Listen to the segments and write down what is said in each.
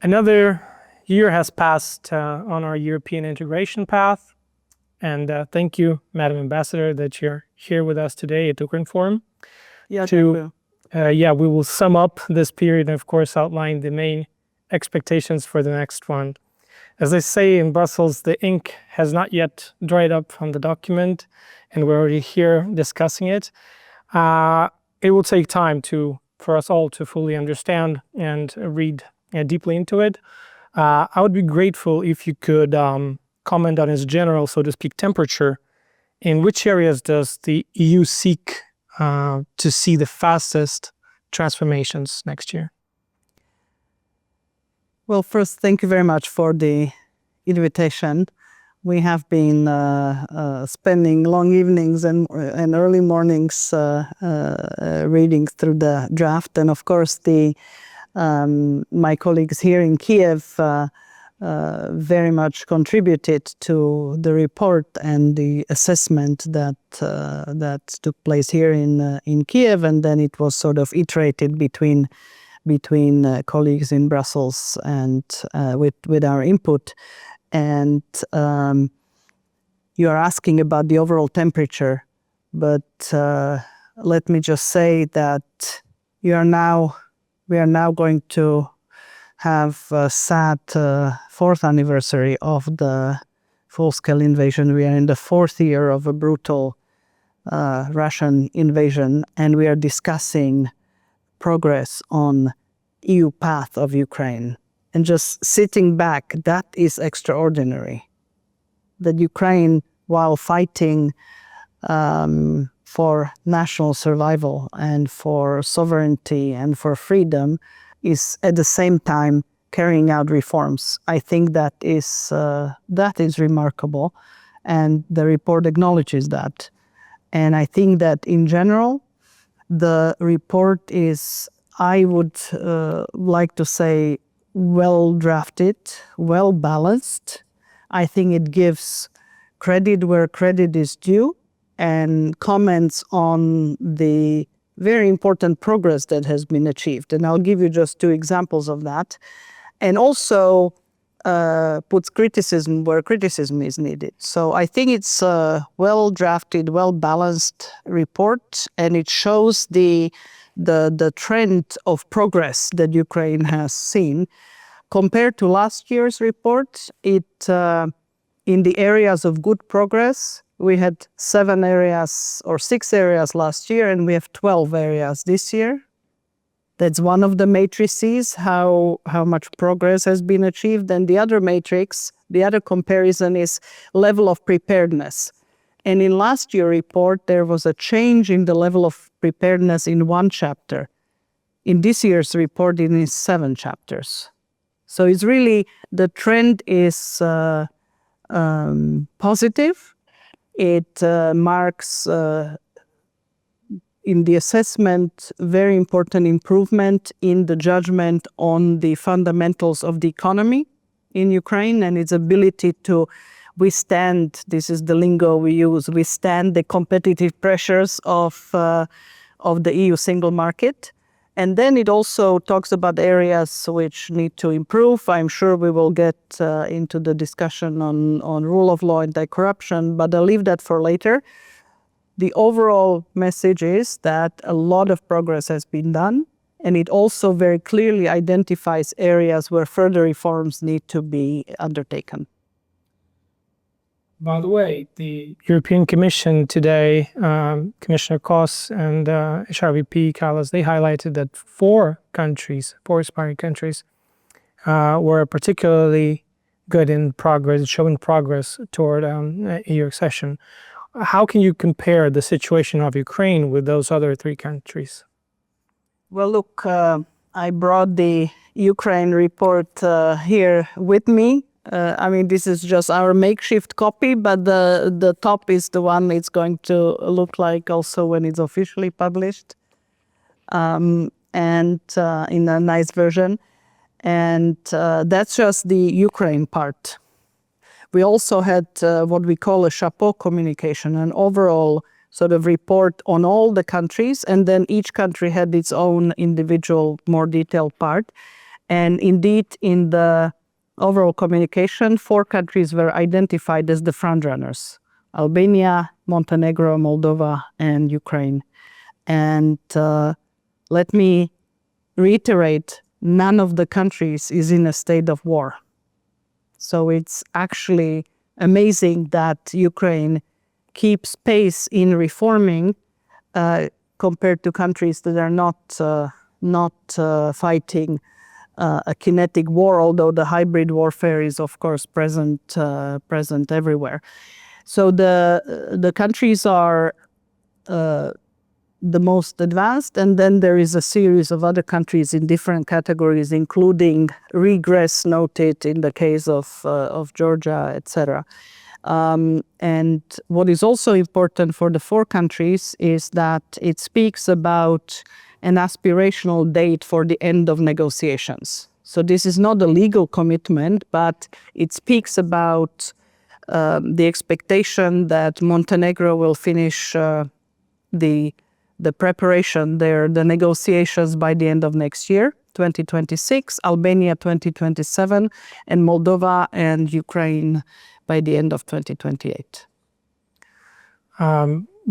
Another year has passed on our European integration path. And thank you, Madam Ambassador, that you're here with us today at Ukrinform. We will sum up this period and, of course, outline the main expectations for the next one. As they say in Brussels, the ink has not yet dried up on the document, and we're already here discussing it. It will take time for us all to fully understand and read deeply into it. I would be grateful if you could comment on its general, so to speak, temperature. In which areas does the EU seek to see the fastest transformations next year? Well, first, thank you very much for the invitation. We have been spending long evenings and early mornings reading through the draft. And of course, my colleagues here in Kiev very much contributed to the report and the assessment that took place here in Kiev. And then it was sort of iterated between colleagues in Brussels and with our input. And you are asking about the overall temperature, but let me just say that we are now going to have a sad fourth anniversary of the full-scale invasion. We are in the fourth year of a brutal Russian invasion, and we are discussing progress on EU path of Ukraine. And just sitting back, that is extraordinary. That Ukraine, while fighting for national survival and for sovereignty and for freedom, is at the same time carrying out reforms. I think that is remarkable, and the report acknowledges that. And I think that in general, the report is, I would like to say, well drafted, well balanced. I think it gives credit where credit is due and comments on the very important progress that has been achieved. And I'll give you just two examples of that. And also puts criticism where criticism is needed. So I think it's a well drafted, well balanced report, and it shows the trend of progress that Ukraine has seen. Compared to last year's report, in the areas of good progress, we had 7 areas or 6 areas last year, and we have 12 areas this year. That's one of the matrices, how much progress has been achieved. And the other matrix, the other comparison is level of preparedness. And in last year's report, there was a change in the level of preparedness in 1 chapter. In this year's report, it is 7 chapters. So it's really, the trend is positive. It marks, in the assessment, very important improvement in the judgment on the fundamentals of the economy in Ukraine and its ability to withstand, this is the lingo we use, withstand the competitive pressures of the EU single market. And then it also talks about areas which need to improve. I'm sure we will get into the discussion on rule of law and anti-corruption, but I'll leave that for later. The overall message is that a lot of progress has been done, and it also very clearly identifies areas where further reforms need to be undertaken. By the way, the European Commission today, Commissioner Koss and HRVP Kallas, they highlighted that 4 aspiring countries, were particularly good in progress, showing progress toward EU accession. How can you compare the situation of Ukraine with those other 3 countries? Well, look, I brought the Ukraine report here with me. This is just our makeshift copy, but the top is the one it's going to look like also when it's officially published, and in a nice version. And that's just the Ukraine part. We also had what we call a chapeau communication, an overall sort of report on all the countries, and then each country had its own individual, more detailed part. And indeed, in the overall communication, 4 countries were identified as the frontrunners: Albania, Montenegro, Moldova, and Ukraine. And let me reiterate, none of the countries is in a state of war. So it's actually amazing that Ukraine keeps pace in reforming compared to countries that are not fighting a kinetic war, although the hybrid warfare is of course present everywhere. So the countries are the most advanced, and then there is a series of other countries in different categories, including regress noted in the case of Georgia, etc. And what is also important for the 4 countries is that it speaks about an aspirational date for the end of negotiations. So this is not a legal commitment, but it speaks about the expectation that Montenegro will finish the preparation there, the negotiations by the end of next year, 2026, Albania 2027, and Moldova and Ukraine by the end of 2028.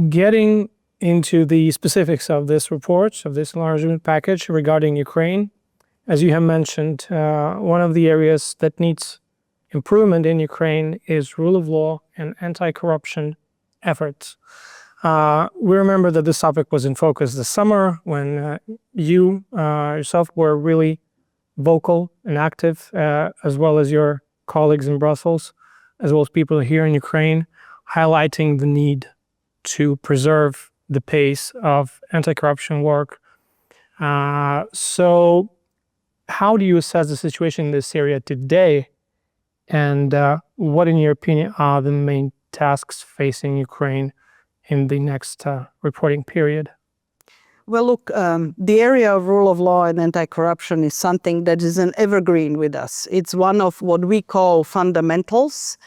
Getting into the specifics of this report, of this enlargement package regarding Ukraine, as you have mentioned, one of the areas that needs improvement in Ukraine is rule of law and anti-corruption efforts. We remember that this topic was in focus this summer when you yourself were really vocal and active, as well as your colleagues in Brussels, as well as people here in Ukraine, highlighting the need to preserve the pace of anti-corruption work. So how do you assess the situation in this area today? And what, in your opinion, are the main tasks facing Ukraine in the next reporting period? Well, look, the area of rule of law and anti-corruption is something that is an evergreen with us. It's one of what we call fundamentals.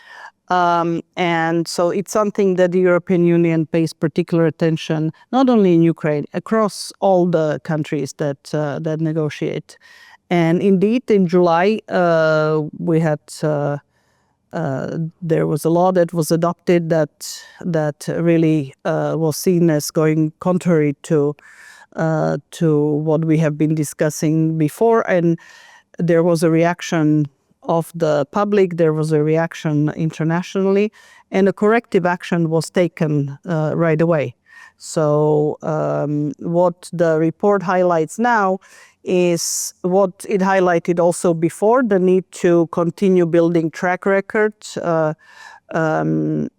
And so it's something that the European Union pays particular attention, not only in Ukraine, across all the countries that negotiate. And indeed, in July, we had there was a law that was adopted that really was seen as going contrary to what we have been discussing before, and there was a reaction of the public, there was a reaction internationally, and a corrective action was taken right away. So what the report highlights now is what it highlighted also before, the need to continue building track record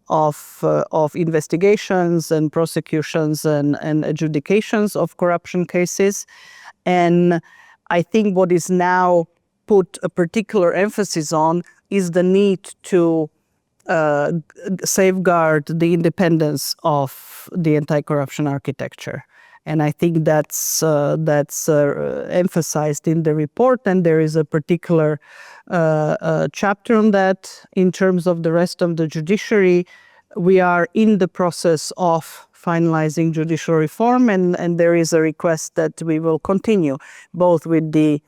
of investigations and prosecutions and adjudications of corruption cases. And I think what is now put a particular emphasis on is the need to safeguard the independence of the anti-corruption architecture. And I think that's emphasized in the report, and there is a particular chapter on that. In terms of the rest of the judiciary, we are in the process of finalizing judicial reform, and there is a request that we will continue, both with the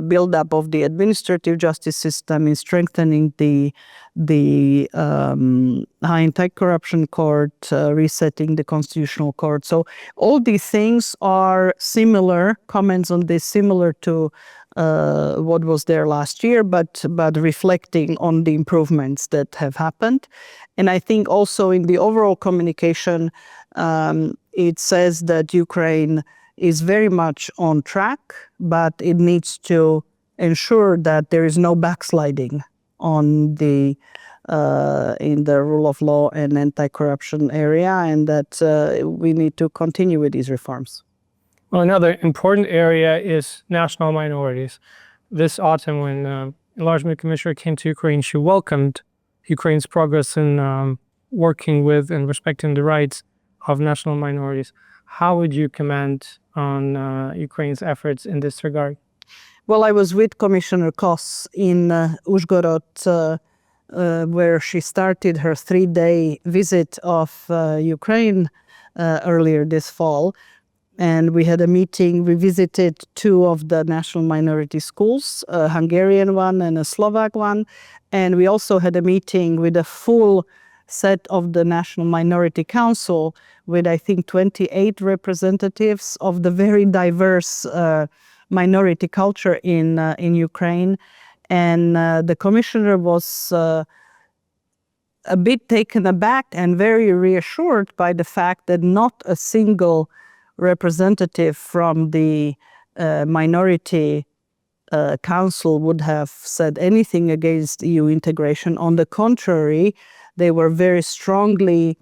build-up of the administrative justice system, in strengthening the high anti-corruption court, resetting the constitutional court. So all these things are similar, comments on this similar to what was there last year, but reflecting on the improvements that have happened. And I think also in the overall communication, it says that Ukraine is very much on track, but it needs to ensure that there is no backsliding on the in the rule of law and anti-corruption area, and that we need to continue with these reforms. Well, another important area is national minorities. This autumn, when Enlargement Commissioner came to Ukraine, she welcomed Ukraine's progress in working with and respecting the rights of national minorities. How would you comment on Ukraine's efforts in this regard? Well, I was with Commissioner Kos in Uzhgorod, where she started her 3-day visit of Ukraine earlier this fall. And we had a meeting. We visited 2 of the national minority schools, a Hungarian one and a Slovak one. And we also had a meeting with a full set of the National Minority Council with, I think, 28 representatives of the very diverse minority culture in Ukraine. And the commissioner was a bit taken aback and very reassured by the fact that not a single representative from the minority council would have said anything against EU integration. On the contrary, they were very strongly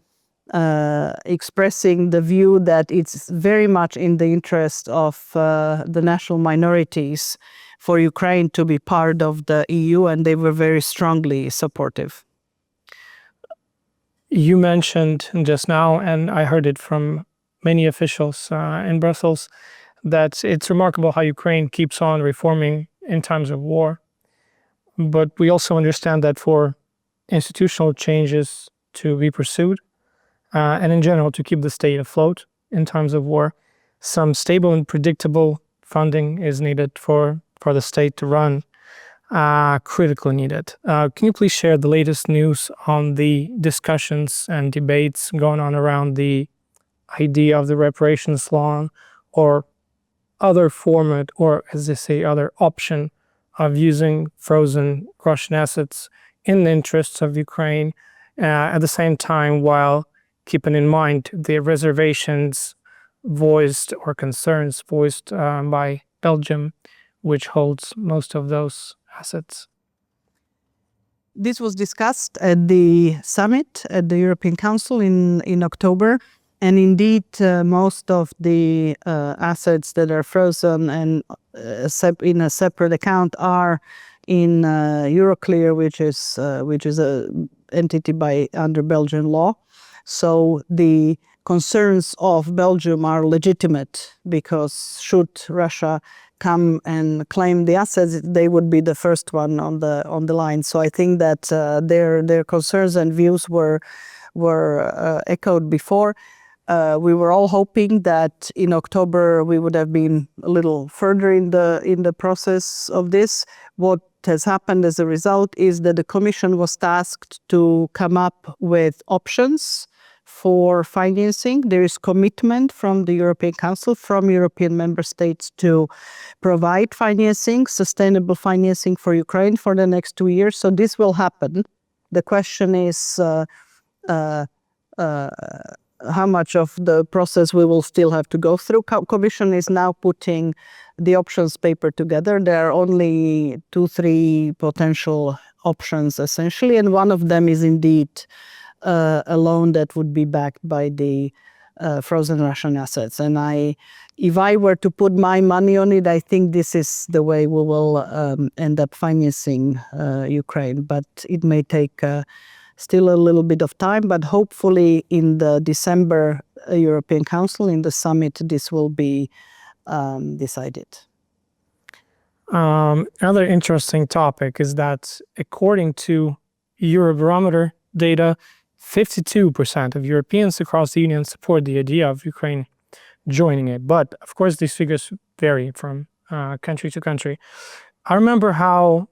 expressing the view that it's very much in the interest of the national minorities for Ukraine to be part of the EU, and they were very strongly supportive. You mentioned just now, and I heard it from many officials in Brussels, that it's remarkable how Ukraine keeps on reforming in times of war. But we also understand that for institutional changes to be pursued, and in general to keep the state afloat in times of war, some stable and predictable funding is needed for the state to run, critically needed. Can you please share the latest news on the discussions and debates going on around the idea of the reparations law, or other format, or as they say, other option of using frozen Russian assets in the interests of Ukraine, at the same time while keeping in mind the reservations voiced or concerns voiced by Belgium, which holds most of those assets? This was discussed at the summit at the European Council in October. And indeed, most of the assets that are frozen and in a separate account are in Euroclear, which is an entity under Belgian law. So the concerns of Belgium are legitimate, because should Russia come and claim the assets, they would be the first one on the line. So I think that their concerns and views were echoed before. We were all hoping that in October we would have been a little further in the process of this. What has happened as a result is that the Commission was tasked to come up with options for financing. There is commitment from the European Council, from European member states, to provide financing, sustainable financing for Ukraine for the next 2 years. So this will happen. The question is how much of the process we will still have to go through. Commission is now putting the options paper together. There are only 2-3 potential options essentially, and one of them is indeed a loan that would be backed by the frozen Russian assets. And if I were to put my money on it, I think this is the way we will end up financing Ukraine. But it may take still a little bit of time, but hopefully in the December European Council, in the summit, this will be decided. Another interesting topic is that according to Eurobarometer data, 52% of Europeans across the Union support the idea of Ukraine joining it. But of course, these figures vary from country to country. I remember how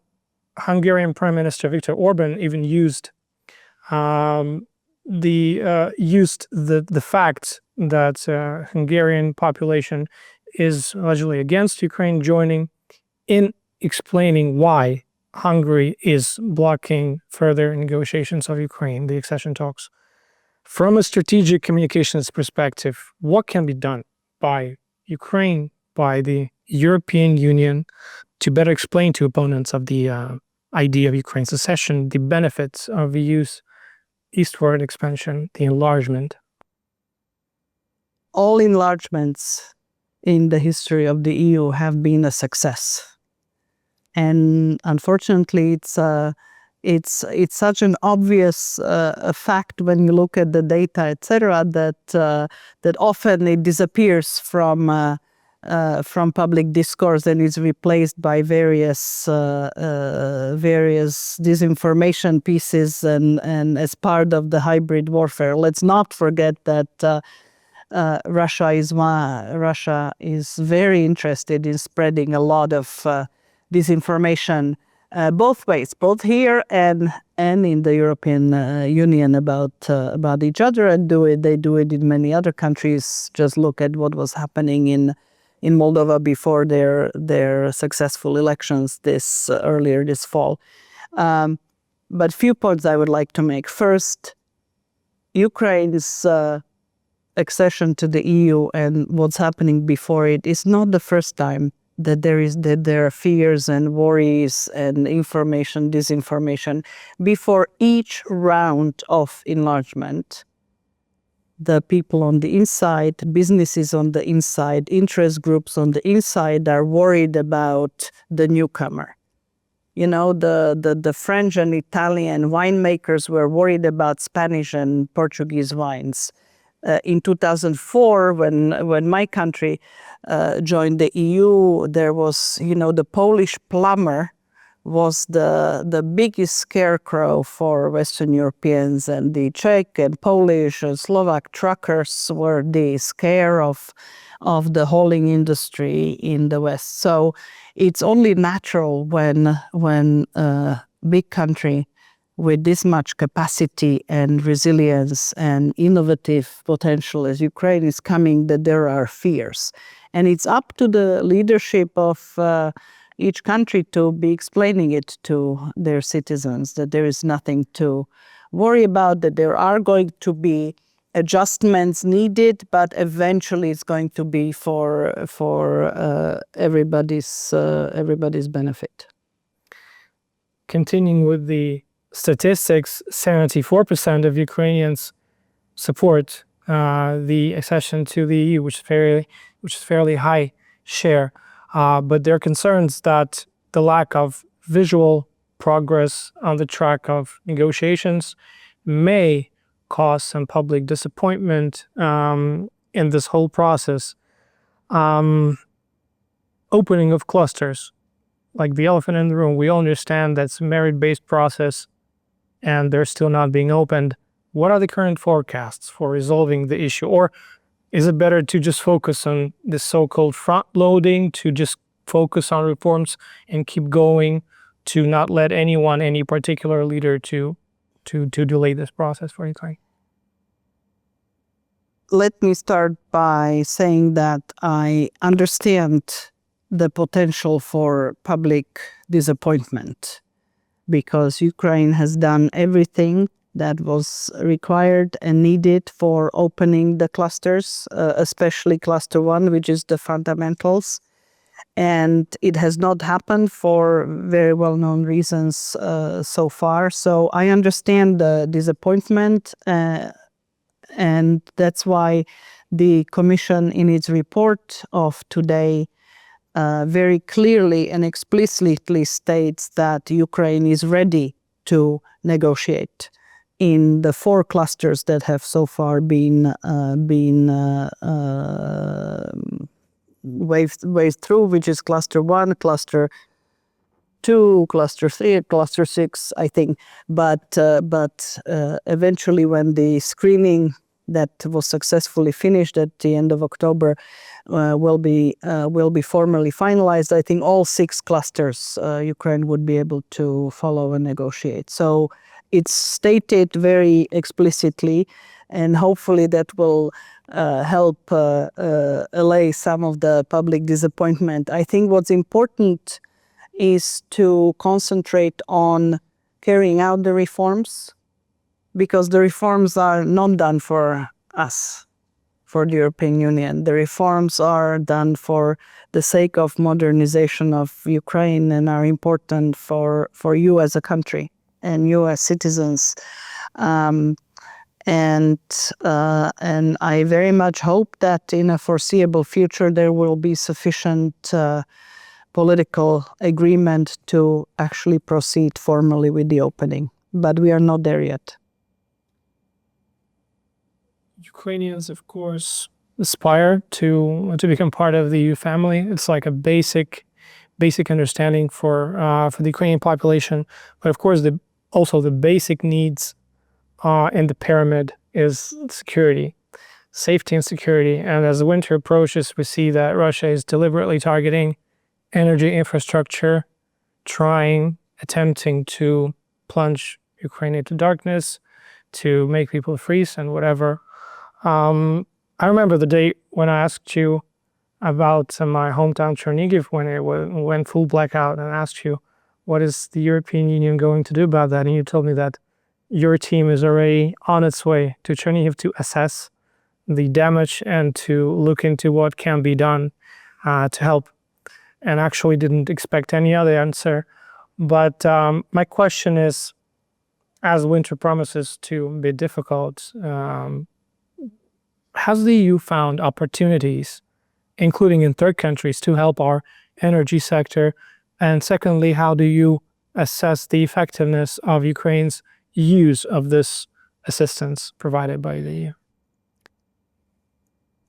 Hungarian Prime Minister Viktor Orban even used the fact that Hungarian population is allegedly against Ukraine joining in explaining why Hungary is blocking further negotiations of Ukraine, the accession talks. From a strategic communications perspective, what can be done by Ukraine, by the European Union, to better explain to opponents of the idea of Ukraine's secession the benefits of the EU's eastward expansion, the enlargement? All enlargements in the history of the EU have been a success. And unfortunately, it's such an obvious fact when you look at the data, etc., that often it disappears from public discourse and is replaced by various disinformation pieces and as part of the hybrid warfare. Let's not forget that Russia is very interested in spreading a lot of disinformation both ways, both here and in the European Union about each other, and they do it in many other countries. Just look at what was happening in Moldova before their successful elections earlier this fall. But few points I would like to make. First, Ukraine's accession to the EU and what's happening before it is not the first time that there are fears and worries and disinformation. Before each round of enlargement, the people on the inside, businesses on the inside, interest groups on the inside are worried about the newcomer. You know, the French and Italian winemakers were worried about Spanish and Portuguese wines. In 2004, when my country joined the EU, there was, the Polish plumber was the biggest scarecrow for Western Europeans, and the Czech and Polish and Slovak truckers were the scare of the hauling industry in the West. So it's only natural when a big country with this much capacity and resilience and innovative potential as Ukraine is coming, that there are fears. And it's up to the leadership of each country to be explaining it to their citizens, that there is nothing to worry about, that there are going to be adjustments needed, but eventually it's going to be for everybody's benefit. Continuing with the statistics, 74% of Ukrainians support the accession to the EU, which is fairly high share. But there are concerns that the lack of visual progress on the track of negotiations may cause some public disappointment in this whole process. Opening of clusters, like the elephant in the room, we all understand that's a merit-based process and they're still not being opened. What are the current forecasts for resolving the issue? Or is it better to just focus on the so-called front-loading, to just focus on reforms and keep going, to not let any particular leader to delay this process for Ukraine? Let me start by saying that I understand the potential for public disappointment, because Ukraine has done everything that was required and needed for opening the clusters, especially cluster 1, which is the fundamentals. And it has not happened for very well-known reasons so far. So I understand the disappointment, and that's why the Commission in its report of today very clearly and explicitly states that Ukraine is ready to negotiate in the 4 clusters that have so far been waved through, which is cluster 1, cluster 2, cluster 3, cluster 6, I think. But eventually, when the screening that was successfully finished at the end of October will be formally finalized, I think all 6 clusters Ukraine would be able to follow and negotiate. So it's stated very explicitly, and hopefully that will help allay some of the public disappointment. I think what's important is to concentrate on carrying out the reforms, because the reforms are not done for us, for the European Union. The reforms are done for the sake of modernization of Ukraine and are important for you as a country and you as citizens. And I very much hope that in a foreseeable future there will be sufficient political agreement to actually proceed formally with the opening. But we are not there yet. Ukrainians, of course, aspire to become part of the EU family. It's like a basic understanding for the Ukrainian population. But of course, also the basic needs in the pyramid is security. safety and security. And as the winter approaches, we see that Russia is deliberately targeting energy infrastructure, attempting to plunge Ukraine into darkness, to make people freeze and whatever. I remember the day when I asked you about my hometown Chernihiv, when it went full blackout, and asked you, what is the European Union going to do about that? And you told me that your team is already on its way to Chernihiv to assess the damage and to look into what can be done to help. And actually didn't expect any other answer. But my question is, as winter promises to be difficult, has the EU found opportunities, including in third countries, to help our energy sector? And secondly, how do you assess the effectiveness of Ukraine's use of this assistance provided by the EU?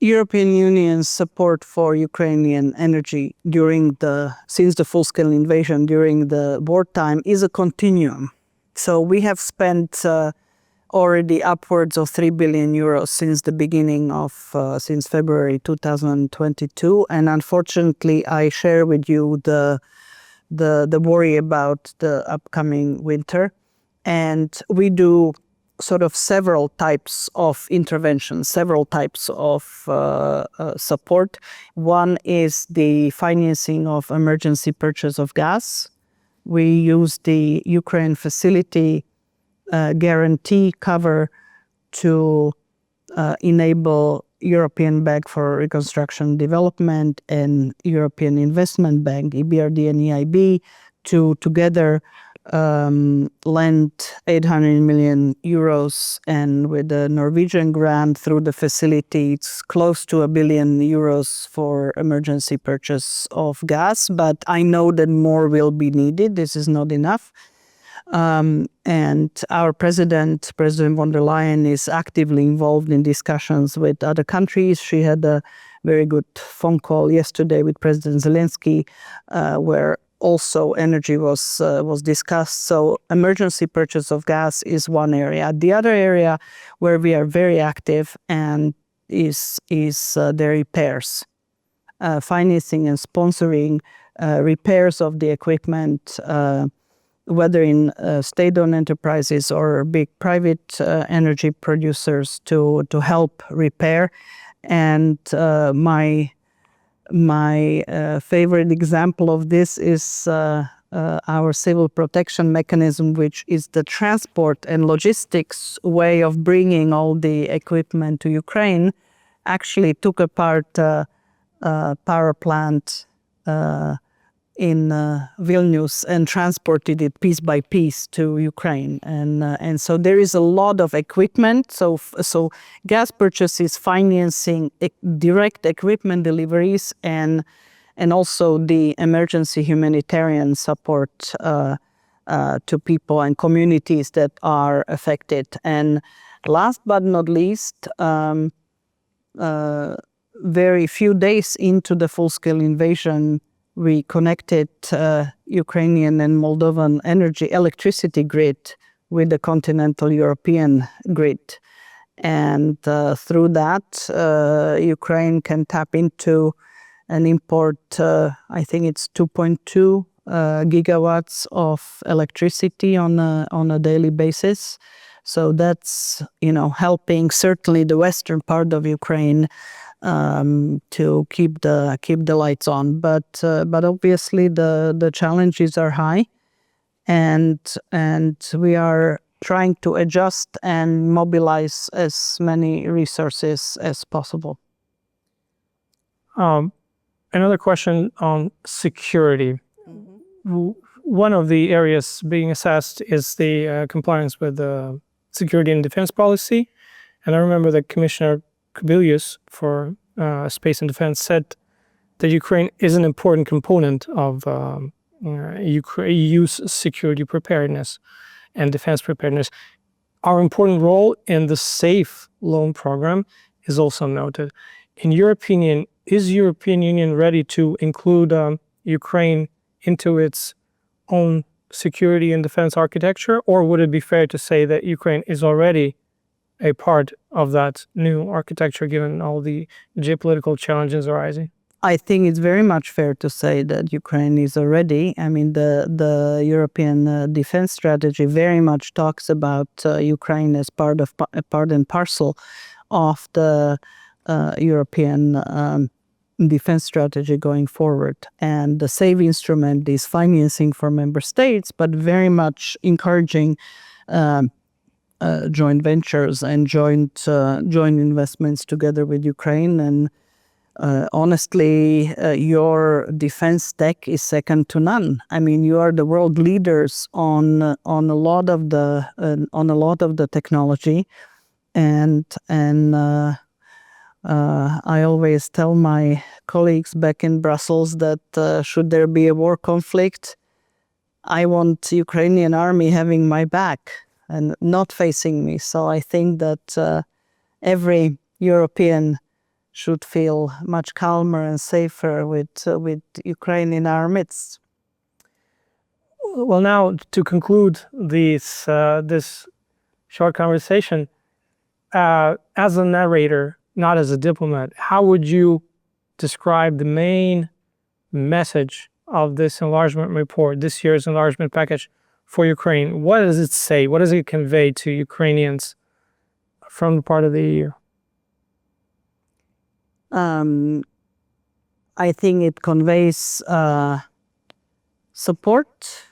European Union's support for Ukrainian energy since the full-scale invasion during the wartime is a continuum. So we have spent already upwards of 3 billion euros since the beginning of, since February 2022. And unfortunately, I share with you the worry about the upcoming winter. And we do sort of several types of interventions, several types of support. One is the financing of emergency purchase of gas. We use the Ukraine facility guarantee cover to enable European Bank for Reconstruction and Development and European Investment Bank, EBRD and EIB, to together lend 800 million euros, and with the Norwegian grant through the facility, it's close to 1 billion euros for emergency purchase of gas. But I know that more will be needed. This is not enough. And our President von der Leyen, is actively involved in discussions with other countries. She had a very good phone call yesterday with President Zelensky, where also energy was discussed. So emergency purchase of gas is one area. The other area where we are very active and is the repairs, financing and sponsoring repairs of the equipment, whether in state-owned enterprises or big private energy producers to help repair. And my favorite example of this is our civil protection mechanism, which is the transport and logistics way of bringing all the equipment to Ukraine. Actually took apart a power plant in Vilnius and transported it piece by piece to Ukraine. And so there is a lot of equipment. So gas purchases, financing, direct equipment deliveries, and also the emergency humanitarian support to people and communities that are affected. And last but not least, very few days into the full-scale invasion, we connected Ukrainian and Moldovan electricity grid with the continental European grid. And through that, Ukraine can tap into an import, I think it's 2.2 gigawatts of electricity on a daily basis. So that's, helping certainly the western part of Ukraine to keep the lights on, but obviously the challenges are high, and we are trying to adjust and mobilize as many resources as possible. Another question on security. Mm-hmm. One of the areas being assessed is the compliance with the security and defense policy, and I remember that Commissioner Kubilius for Space and Defense said that Ukraine is an important component of EU's security preparedness and defense preparedness. Our important role in the SAFE loan program is also noted. In your opinion, is European Union ready to include Ukraine into its own security and defense architecture, or would it be fair to say that Ukraine is already a part of that new architecture given all the geopolitical challenges arising? I think it's very much fair to say that Ukraine is already, I mean, the European defense strategy very much talks about Ukraine as part and parcel of the European defense strategy going forward. And the SAVE instrument is financing for member states, but very much encouraging joint ventures and joint investments together with Ukraine. And honestly, your defense tech is second to none. I mean, you are the world leaders on a lot of the technology, and I always tell my colleagues back in Brussels that should there be a war conflict, I want Ukrainian army having my back and not facing me. So I think that every European should feel much calmer and safer with Ukraine in our midst. Well, now to conclude this short conversation, as a narrator, not as a diplomat, how would you describe the main message of this enlargement report, this year's enlargement package for Ukraine? What does it say? What does it convey to Ukrainians from the part of the EU? I think it conveys support,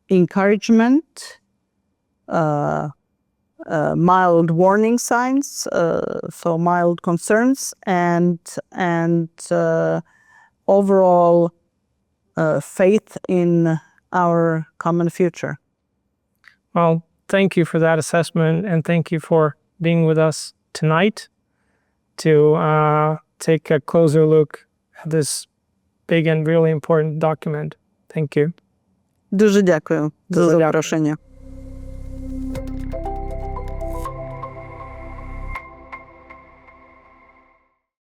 encouragement, mild warning signs, so mild concerns, and overall faith in our common future. Well, thank you for that assessment, and thank you for being with us tonight to take a closer look at this big and really important document. Thank you. Дуже дякую за запрошення.